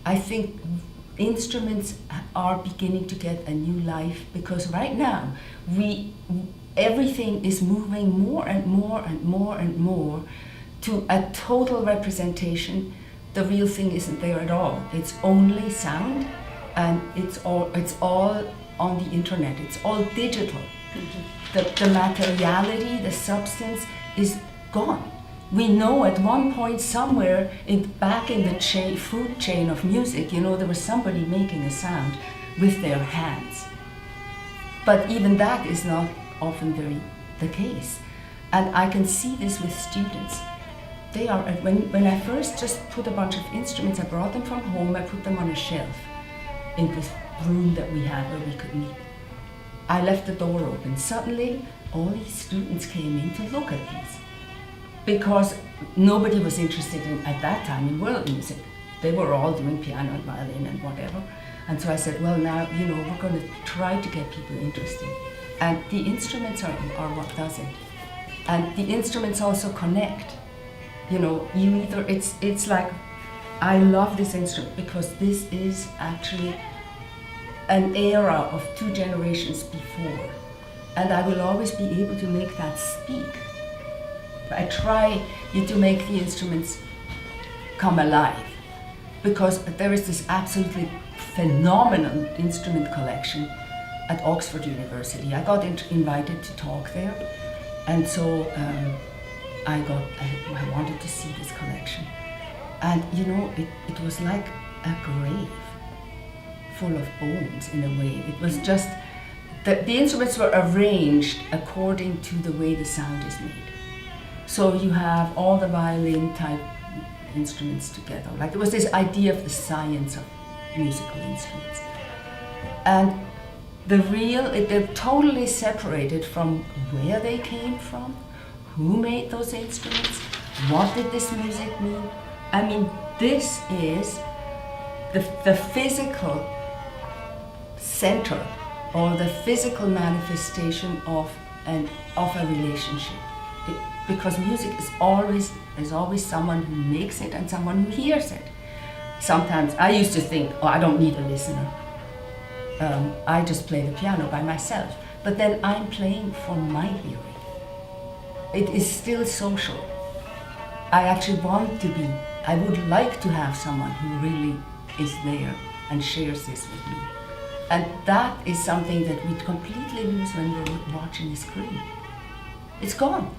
I think instruments are beginning to get a new life, because right now everything is moving more and more and more and more to a total representation. The real thing isn't there at all. It's only sound, and it's all on the internet. It's all digital. The materiality, the substance is gone. We know at one point somewhere back in the food chain of music, there was somebody making a sound with their hands. But even that is not often the case. And I can see this with students. They are, when I first just put a bunch of instruments, I brought them from home, I put them on a shelf in this room that we had where we could meet. I left the door open. Suddenly, all these students came in to look at these, because nobody was interested at that time in world music. They were all doing piano and violin and whatever. And so I said, well, now, we're going to try to get people interested. And the instruments are what does it. And the instruments also connect. It's like, I love this instrument because this is actually an era of 2 generations before. And I will always be able to make that speak. I try to make the instruments come alive, because there is this absolutely phenomenal instrument collection at Oxford University. I got invited to talk there, and so I wanted to see this collection. And it was like a grave full of bones in a way. It was just, the instruments were arranged according to the way the sound is made. So you have all the violin type instruments together. Like, there was this idea of the science of musical instruments. And they're totally separated from where they came from, who made those instruments, what did this music mean. I mean, this is the physical center, or the physical manifestation of a relationship. Because music is always someone who makes it and someone who hears it. Sometimes I used to think, I don't need a listener. I just play the piano by myself. But then I'm playing for my hearing. It is still social. I actually I would like to have someone who really is there and shares this with me. And that is something that we completely lose when we're watching a screen. It's gone.